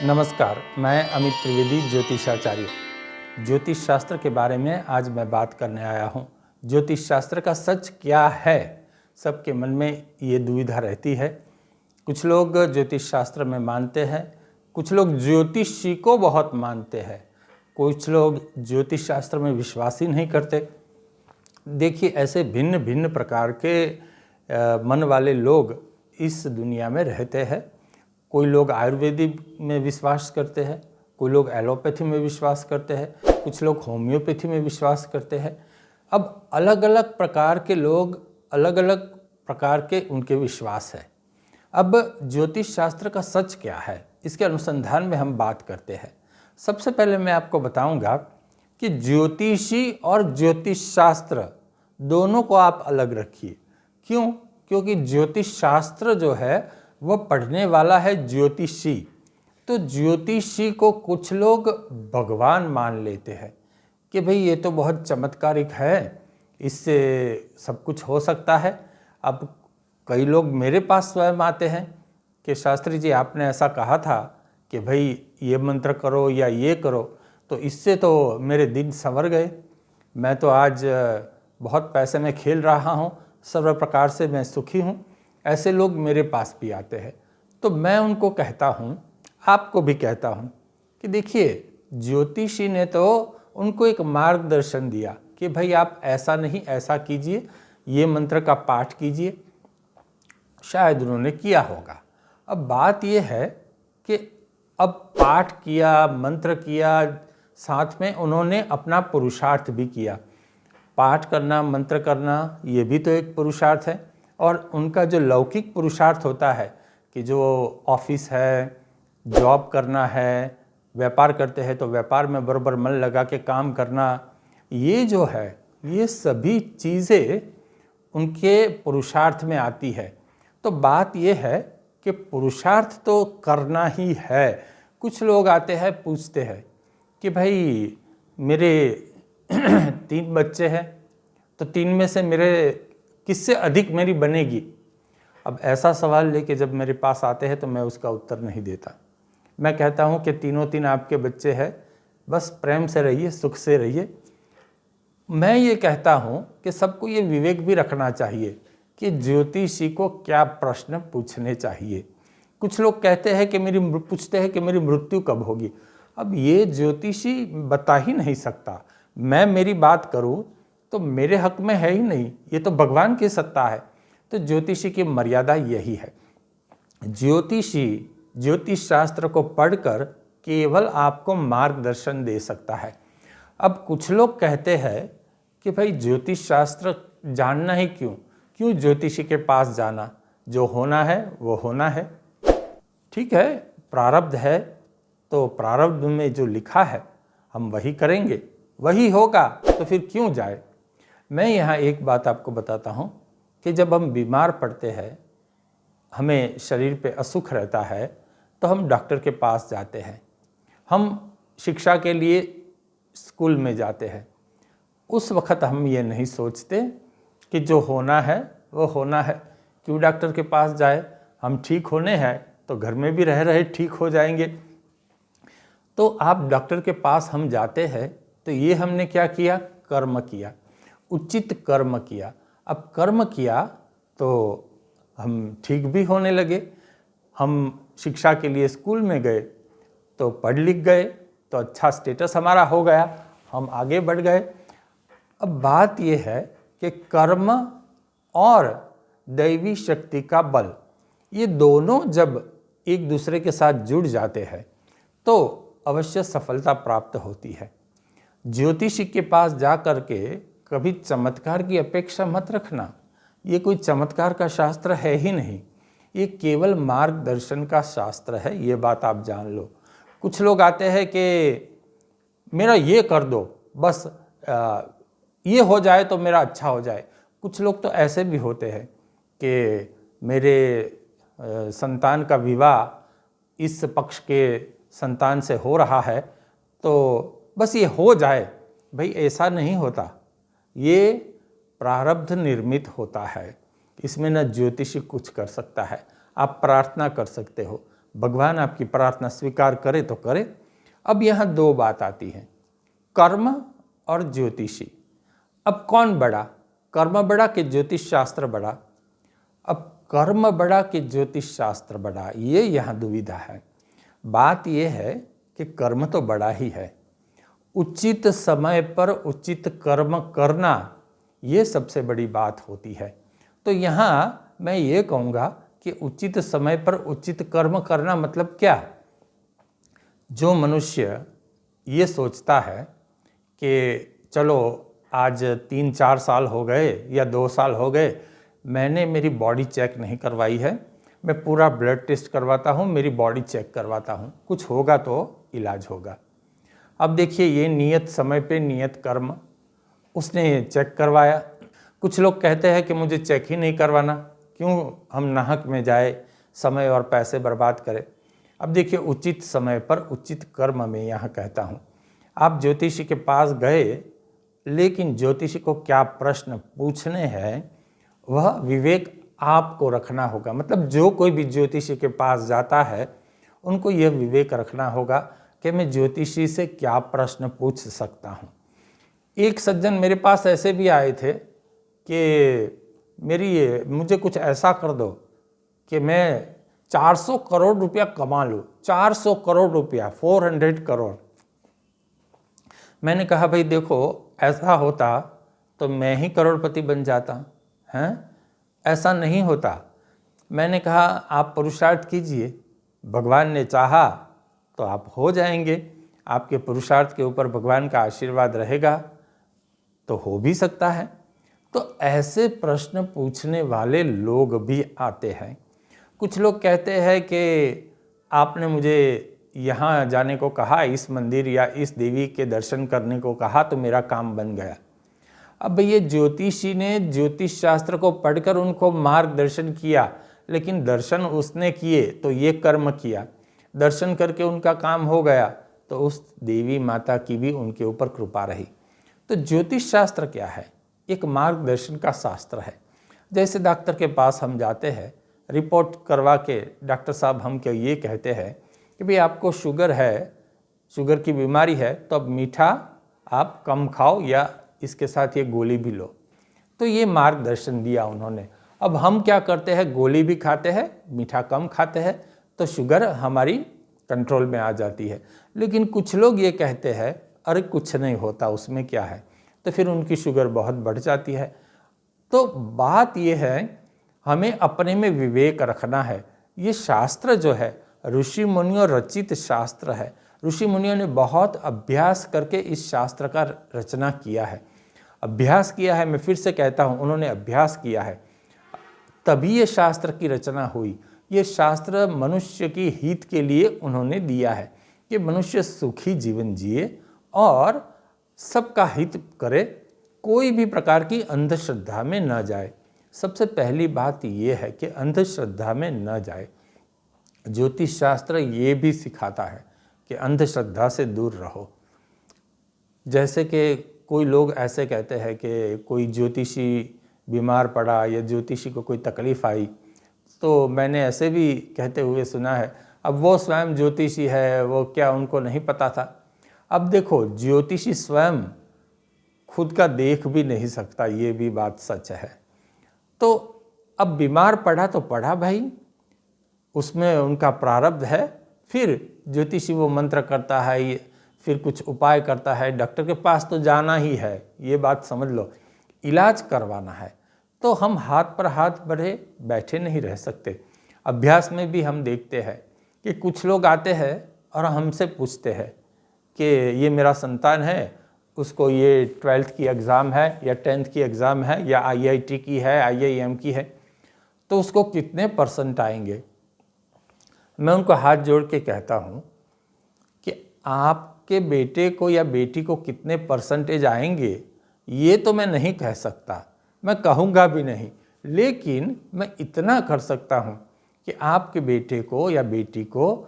नमस्कार, मैं अमित त्रिवेदी ज्योतिषाचार्य। ज्योतिष शास्त्र के बारे में आज मैं बात करने आया हूँ। ज्योतिष शास्त्र का सच क्या है, सबके मन में ये दुविधा रहती है। कुछ लोग ज्योतिष शास्त्र में मानते हैं, कुछ लोग ज्योतिषी को बहुत मानते हैं, कुछ लोग ज्योतिष शास्त्र में विश्वास ही नहीं करते। देखिए, ऐसे भिन्न भिन्न प्रकार के मन वाले लोग इस दुनिया में रहते हैं। कोई लोग आयुर्वेदिक में विश्वास करते हैं, कोई लोग एलोपैथी में विश्वास करते हैं, कुछ लोग होम्योपैथी में विश्वास करते हैं। अब अलग अलग प्रकार के लोग, अलग अलग प्रकार के उनके विश्वास है। अब ज्योतिष शास्त्र का सच क्या है, इसके अनुसंधान में हम बात करते हैं। सबसे पहले मैं आपको बताऊंगा कि ज्योतिषी और ज्योतिष शास्त्र दोनों को आप अलग रखिए। क्यों? क्योंकि ज्योतिष शास्त्र जो है वह पढ़ने वाला है ज्योतिषी। तो ज्योतिषी को कुछ लोग भगवान मान लेते हैं कि भाई ये तो बहुत चमत्कारिक है, इससे सब कुछ हो सकता है। अब कई लोग मेरे पास स्वयं आते हैं कि शास्त्री जी, आपने ऐसा कहा था कि भाई ये मंत्र करो या ये करो, तो इससे तो मेरे दिन संवर गए। मैं तो आज बहुत पैसे में खेल रहा हूँ, सर्व प्रकार से मैं सुखी हूँ। ऐसे लोग मेरे पास भी आते हैं। तो मैं उनको कहता हूँ, आपको भी कहता हूँ कि देखिए, ज्योतिषी ने तो उनको एक मार्गदर्शन दिया कि भाई आप ऐसा नहीं ऐसा कीजिए, ये मंत्र का पाठ कीजिए। शायद उन्होंने किया होगा। अब बात यह है कि अब पाठ किया, मंत्र किया, साथ में उन्होंने अपना पुरुषार्थ भी किया। पाठ करना, मंत्र करना, ये भी तो एक पुरुषार्थ है। और उनका जो लौकिक पुरुषार्थ होता है कि जो ऑफिस है, जॉब करना है, व्यापार करते हैं तो व्यापार में बराबर मन लगा के काम करना, ये जो है, ये सभी चीज़ें उनके पुरुषार्थ में आती है। तो बात ये है कि पुरुषार्थ तो करना ही है। कुछ लोग आते हैं, पूछते हैं कि भाई मेरे 3 बच्चे हैं, तो 3 में से मेरे किससे अधिक मेरी बनेगी। अब ऐसा सवाल लेके जब मेरे पास आते हैं तो मैं उसका उत्तर नहीं देता। मैं कहता हूँ कि तीनों 3 आपके बच्चे हैं, बस प्रेम से रहिए, सुख से रहिए। मैं ये कहता हूँ कि सबको ये विवेक भी रखना चाहिए कि ज्योतिषी को क्या प्रश्न पूछने चाहिए। कुछ लोग कहते हैं कि पूछते हैं कि मेरी मृत्यु कब होगी। अब ये ज्योतिषी बता ही नहीं सकता। मैं मेरी बात करूँ तो मेरे हक में है ही नहीं, ये तो भगवान की सत्ता है। तो ज्योतिषी की मर्यादा यही है। ज्योतिषी ज्योतिष शास्त्र को पढ़कर केवल आपको मार्गदर्शन दे सकता है। अब कुछ लोग कहते हैं कि भाई ज्योतिष शास्त्र जानना ही क्यों ज्योतिषी के पास जाना, जो होना है वो होना है। ठीक है, प्रारब्ध है तो प्रारब्ध में जो लिखा है हम वही करेंगे, वही होगा, तो फिर क्यों जाए। मैं यहाँ एक बात आपको बताता हूँ कि जब हम बीमार पड़ते हैं, हमें शरीर पे असुख रहता है, तो हम डॉक्टर के पास जाते हैं। हम शिक्षा के लिए स्कूल में जाते हैं। उस वक़्त हम ये नहीं सोचते कि जो होना है वो होना है, क्यों डॉक्टर के पास जाए, हम ठीक होने हैं तो घर में भी रह रहे ठीक हो जाएंगे। तो आप डॉक्टर के पास हम जाते हैं तो ये हमने क्या किया, कर्म किया, उचित कर्म किया। अब कर्म किया तो हम ठीक भी होने लगे। हम शिक्षा के लिए स्कूल में गए तो पढ़ लिख गए तो अच्छा स्टेटस हमारा हो गया, हम आगे बढ़ गए। अब बात यह है कि कर्म और दैवी शक्ति का बल, ये दोनों जब एक दूसरे के साथ जुड़ जाते हैं तो अवश्य सफलता प्राप्त होती है। ज्योतिषी के पास जा कर के कभी चमत्कार की अपेक्षा मत रखना। ये कोई चमत्कार का शास्त्र है ही नहीं, ये केवल मार्गदर्शन का शास्त्र है, ये बात आप जान लो। कुछ लोग आते हैं कि मेरा ये कर दो, बस ये हो जाए तो मेरा अच्छा हो जाए। कुछ लोग तो ऐसे भी होते हैं कि मेरे संतान का विवाह इस पक्ष के संतान से हो रहा है तो बस ये हो जाए। भाई ऐसा नहीं होता, ये प्रारब्ध निर्मित होता है, इसमें न ज्योतिषी कुछ कर सकता है। आप प्रार्थना कर सकते हो, भगवान आपकी प्रार्थना स्वीकार करे तो करे। अब यहाँ दो बात आती है, कर्म और ज्योतिषी। अब कौन बड़ा, कर्म बड़ा कि ज्योतिष शास्त्र बड़ा? अब कर्म बड़ा कि ज्योतिष शास्त्र बड़ा, ये यहाँ दुविधा है। बात ये है कि कर्म तो बड़ा ही है, उचित समय पर उचित कर्म करना ये सबसे बड़ी बात होती है। तो यहाँ मैं ये कहूँगा कि उचित समय पर उचित कर्म करना मतलब क्या? जो मनुष्य ये सोचता है कि चलो आज 3-4 साल हो गए या 2 साल हो गए, मैंने मेरी बॉडी चेक नहीं करवाई है, मैं पूरा ब्लड टेस्ट करवाता हूँ, मेरी बॉडी चेक करवाता हूँ, कुछ होगा तो इलाज होगा। अब देखिए, ये नियत समय पे नियत कर्म, उसने चेक करवाया। कुछ लोग कहते हैं कि मुझे चेक ही नहीं करवाना, क्यों हम नाहक में जाए, समय और पैसे बर्बाद करें। अब देखिए, उचित समय पर उचित कर्म में यहाँ कहता हूँ, आप ज्योतिषी के पास गए, लेकिन ज्योतिषी को क्या प्रश्न पूछने हैं वह विवेक आपको रखना होगा। मतलब जो कोई भी ज्योतिषी के पास जाता है उनको यह विवेक रखना होगा कि मैं ज्योतिषी से क्या प्रश्न पूछ सकता हूँ। एक सज्जन मेरे पास ऐसे भी आए थे कि मुझे कुछ ऐसा कर दो कि मैं 400 करोड़ रुपया कमा लूँ। 400 करोड़ रुपया, 400 करोड़। मैंने कहा भाई देखो, ऐसा होता तो मैं ही करोड़पति बन जाता हैं, ऐसा नहीं होता। मैंने कहा आप पुरुषार्थ कीजिए, भगवान ने चाहा तो आप हो जाएंगे, आपके पुरुषार्थ के ऊपर भगवान का आशीर्वाद रहेगा तो हो भी सकता है। तो ऐसे प्रश्न पूछने वाले लोग भी आते हैं। कुछ लोग कहते हैं कि आपने मुझे यहाँ जाने को कहा, इस मंदिर या इस देवी के दर्शन करने को कहा तो मेरा काम बन गया। अब ये ज्योतिषी ने ज्योतिष शास्त्र को पढ़कर उनको मार्गदर्शन किया, लेकिन दर्शन उसने किए तो ये कर्म किया, दर्शन करके उनका काम हो गया तो उस देवी माता की भी उनके ऊपर कृपा रही। तो ज्योतिष शास्त्र क्या है? एक मार्गदर्शन का शास्त्र है। जैसे डॉक्टर के पास हम जाते हैं, रिपोर्ट करवा के डॉक्टर साहब हम क्या ये कहते हैं कि भाई आपको शुगर है, शुगर की बीमारी है, तो अब मीठा आप कम खाओ या इसके साथ ये गोली भी लो। तो ये मार्गदर्शन दिया उन्होंने। अब हम क्या करते हैं, गोली भी खाते हैं, मीठा कम खाते हैं, तो शुगर हमारी कंट्रोल में आ जाती है। लेकिन कुछ लोग ये कहते हैं अरे कुछ नहीं होता, उसमें क्या है, तो फिर उनकी शुगर बहुत बढ़ जाती है। तो बात ये है, हमें अपने में विवेक रखना है। ये शास्त्र जो है ऋषि मुनियों रचित शास्त्र है। ऋषि मुनियों ने बहुत अभ्यास करके इस शास्त्र का रचना किया है। अभ्यास किया है, मैं फिर से कहता हूँ, उन्होंने अभ्यास किया है, तभी ये शास्त्र की रचना हुई। ये शास्त्र मनुष्य की हित के लिए उन्होंने दिया है कि मनुष्य सुखी जीवन जिए और सबका हित करे, कोई भी प्रकार की अंधश्रद्धा में न जाए। सबसे पहली बात ये है कि अंधश्रद्धा में न जाए। ज्योतिष शास्त्र ये भी सिखाता है कि अंधश्रद्धा से दूर रहो। जैसे कि कोई लोग ऐसे कहते हैं कि कोई ज्योतिषी बीमार पड़ा या ज्योतिषी को कोई तकलीफ़ आई, तो मैंने ऐसे भी कहते हुए सुना है, अब वो स्वयं ज्योतिषी है, वो क्या उनको नहीं पता था? अब देखो, ज्योतिषी स्वयं खुद का देख भी नहीं सकता, ये भी बात सच है। तो अब बीमार पड़ा तो पड़ा भाई, उसमें उनका प्रारब्ध है। फिर ज्योतिषी वो मंत्र करता है, फिर कुछ उपाय करता है, डॉक्टर के पास तो जाना ही है, ये बात समझ लो, इलाज करवाना है। तो हम हाथ पर हाथ बढ़े बैठे नहीं रह सकते। अभ्यास में भी हम देखते हैं कि कुछ लोग आते हैं और हमसे पूछते हैं कि ये मेरा संतान है, उसको ये 12th की एग्ज़ाम है या 10th की एग्ज़ाम है या IIT की है, IIM की है, तो उसको कितने % आएंगे? मैं उनको हाथ जोड़ के कहता हूँ कि आपके बेटे को या बेटी को कितने % आएंगे ये तो मैं नहीं कह सकता, मैं कहूँगा भी नहीं, लेकिन मैं इतना कर सकता हूँ कि आपके बेटे को या बेटी को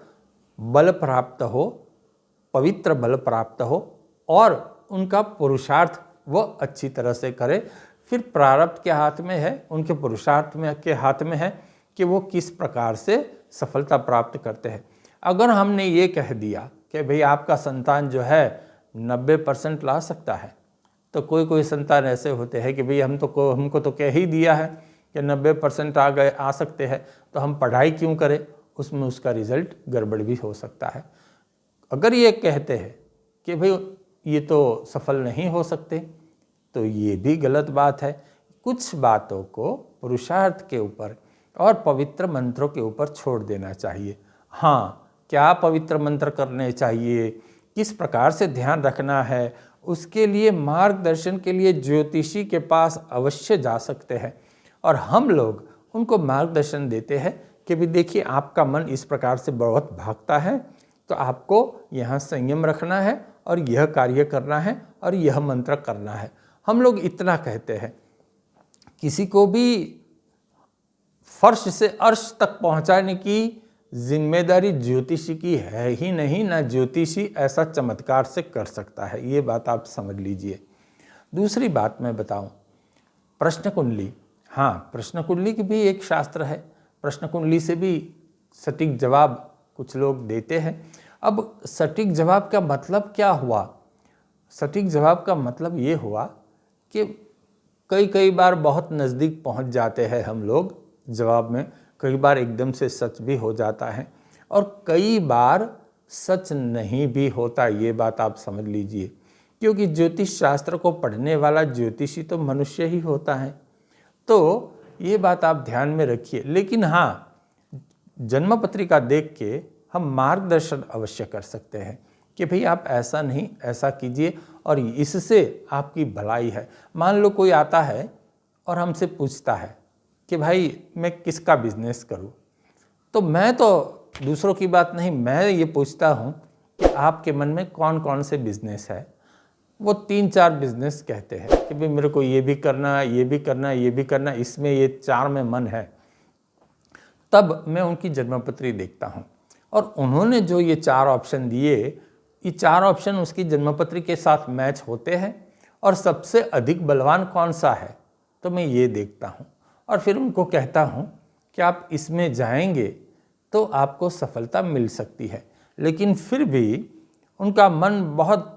बल प्राप्त हो, पवित्र बल प्राप्त हो और उनका पुरुषार्थ वो अच्छी तरह से करे। फिर प्रारब्ध के हाथ में है, उनके पुरुषार्थ में के हाथ में है कि वो किस प्रकार से सफलता प्राप्त करते हैं। अगर हमने ये कह दिया कि भाई आपका संतान जो है 90% ला सकता है, तो कोई संतान ऐसे होते हैं कि भाई हमको तो कह ही दिया है कि 90% आ सकते हैं, तो हम पढ़ाई क्यों करें, उसमें उसका रिजल्ट गड़बड़ भी हो सकता है। अगर ये कहते हैं कि भाई ये तो सफल नहीं हो सकते, तो ये भी गलत बात है। कुछ बातों को पुरुषार्थ के ऊपर और पवित्र मंत्रों के ऊपर छोड़ देना चाहिए। हाँ, क्या पवित्र मंत्र करने चाहिए, किस प्रकार से ध्यान रखना है, उसके लिए मार्गदर्शन के लिए ज्योतिषी के पास अवश्य जा सकते हैं और हम लोग उनको मार्गदर्शन देते हैं कि भी देखिए आपका मन इस प्रकार से बहुत भागता है, तो आपको यहाँ संयम रखना है और यह कार्य करना है और यह मंत्र करना है। हम लोग इतना कहते हैं। किसी को भी फर्श से अर्श तक पहुँचाने की जिम्मेदारी ज्योतिषी की है ही नहीं, ना ज्योतिषी ऐसा चमत्कार से कर सकता है। ये बात आप समझ लीजिए। दूसरी बात मैं बताऊं, प्रश्न कुंडली। हाँ, प्रश्न कुंडली की भी एक शास्त्र है। प्रश्न कुंडली से भी सटीक जवाब कुछ लोग देते हैं। अब सटीक जवाब का मतलब क्या हुआ? सटीक जवाब का मतलब ये हुआ कि कई बार बहुत नज़दीक पहुंच जाते हैं हम लोग जवाब में, कई बार एकदम से सच भी हो जाता है और कई बार सच नहीं भी होता। ये बात आप समझ लीजिए, क्योंकि ज्योतिष शास्त्र को पढ़ने वाला ज्योतिषी तो मनुष्य ही होता है। तो ये बात आप ध्यान में रखिए। लेकिन हाँ, जन्म पत्रिका देख के हम मार्गदर्शन अवश्य कर सकते हैं कि भाई आप ऐसा नहीं ऐसा कीजिए और इससे आपकी भलाई है। मान लो कोई आता है और हमसे पूछता है कि भाई मैं किसका बिजनेस करूं, तो मैं तो दूसरों की बात नहीं, मैं ये पूछता हूं कि आपके मन में कौन कौन से बिजनेस है। वो 3-4 बिजनेस कहते हैं कि भाई मेरे को ये भी करना है, ये भी करना है, ये भी करना है, इसमें ये 4 में मन है। तब मैं उनकी जन्मपत्री देखता हूँ और उन्होंने जो ये 4 ऑप्शन दिए, ये 4 ऑप्शन उसकी जन्मपत्री के साथ मैच होते हैं और सबसे अधिक बलवान कौन सा है, तो मैं ये देखता हूँ और फिर उनको कहता हूँ कि आप इसमें जाएंगे तो आपको सफलता मिल सकती है। लेकिन फिर भी उनका मन बहुत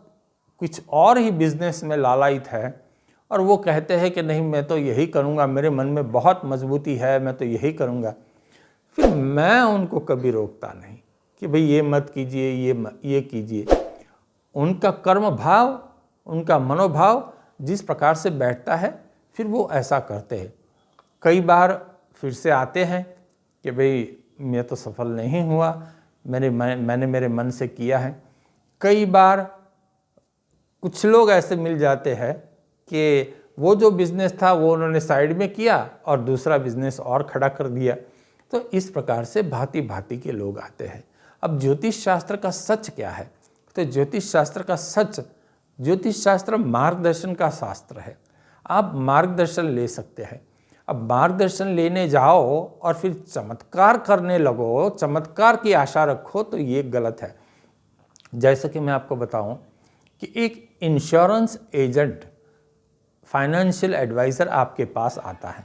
कुछ और ही बिजनेस में लालायित है और वो कहते हैं कि नहीं मैं तो यही करूँगा, मेरे मन में बहुत मजबूती है, मैं तो यही करूँगा। फिर मैं उनको कभी रोकता नहीं कि भाई ये मत कीजिए, ये कीजिए। उनका कर्म भाव, उनका मनोभाव जिस प्रकार से बैठता है, फिर वो ऐसा करते हैं। कई बार फिर से आते हैं कि भाई मैं तो सफल नहीं हुआ, मैंने मेरे मन से किया है। कई बार कुछ लोग ऐसे मिल जाते हैं कि वो जो बिज़नेस था वो उन्होंने साइड में किया और दूसरा बिज़नेस और खड़ा कर दिया। तो इस प्रकार से भांति भांति के लोग आते हैं। अब ज्योतिष शास्त्र का सच क्या है? तो ज्योतिष शास्त्र का सच, ज्योतिष शास्त्र मार्गदर्शन का शास्त्र है। आप मार्गदर्शन ले सकते हैं। अब मार्गदर्शन लेने जाओ और फिर चमत्कार करने लगो, चमत्कार की आशा रखो, तो ये गलत है। जैसे कि मैं आपको बताऊं कि एक इंश्योरेंस एजेंट, फाइनेंशियल एडवाइज़र आपके पास आता है,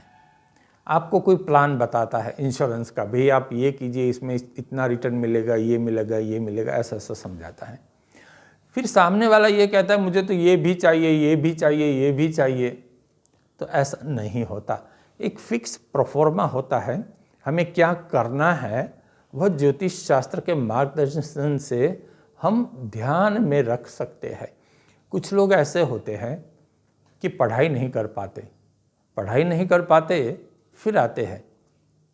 आपको कोई प्लान बताता है इंश्योरेंस का, भाई आप ये कीजिए, इसमें इतना रिटर्न मिलेगा, ये मिलेगा, ये मिलेगा, ऐसा ऐसा समझाता है। फिर सामने वाला ये कहता है मुझे तो ये भी चाहिए, ये भी चाहिए, ये भी चाहिए। तो ऐसा नहीं होता। एक फिक्स प्रोफॉर्मा होता है, हमें क्या करना है वह ज्योतिष शास्त्र के मार्गदर्शन से हम ध्यान में रख सकते हैं। कुछ लोग ऐसे होते हैं कि पढ़ाई नहीं कर पाते, फिर आते हैं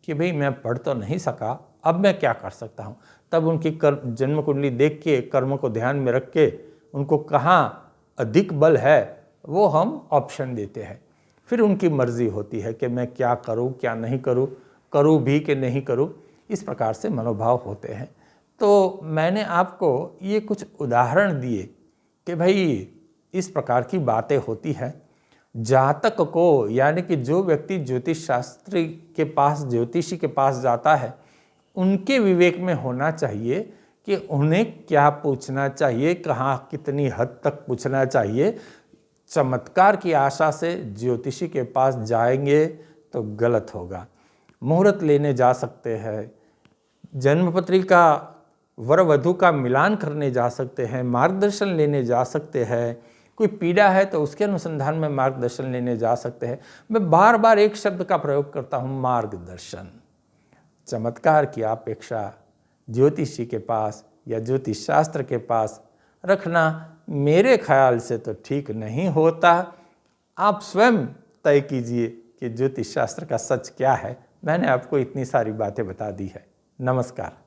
कि भाई मैं पढ़ तो नहीं सका, अब मैं क्या कर सकता हूँ। तब उनकी जन्म कुंडली देख के, कर्म को ध्यान में रख के, उनको कहाँ अधिक बल है वो हम ऑप्शन देते हैं। फिर उनकी मर्जी होती है कि मैं क्या करूँ, क्या नहीं करूँ, करूँ भी कि नहीं करूँ। इस प्रकार से मनोभाव होते हैं। तो मैंने आपको ये कुछ उदाहरण दिए कि भाई इस प्रकार की बातें होती हैं। जातक को, यानी कि जो व्यक्ति ज्योतिष शास्त्री के पास, ज्योतिषी के पास जाता है, उनके विवेक में होना चाहिए कि उन्हें क्या पूछना चाहिए, कहाँ कितनी हद तक पूछना चाहिए। चमत्कार की आशा से ज्योतिषी के पास जाएंगे तो गलत होगा। मुहूर्त लेने जा सकते हैं, जन्म पत्रिका वर वधू का मिलान करने जा सकते हैं, मार्गदर्शन लेने जा सकते हैं। कोई पीड़ा है तो उसके अनुसंधान में मार्गदर्शन लेने जा सकते हैं। मैं बार बार एक शब्द का प्रयोग करता हूँ, मार्गदर्शन। चमत्कार की अपेक्षा ज्योतिषी के पास या ज्योतिष शास्त्र के पास रखना मेरे ख्याल से तो ठीक नहीं होता। आप स्वयं तय कीजिए कि ज्योतिष शास्त्र का सच क्या है। मैंने आपको इतनी सारी बातें बता दी है। नमस्कार।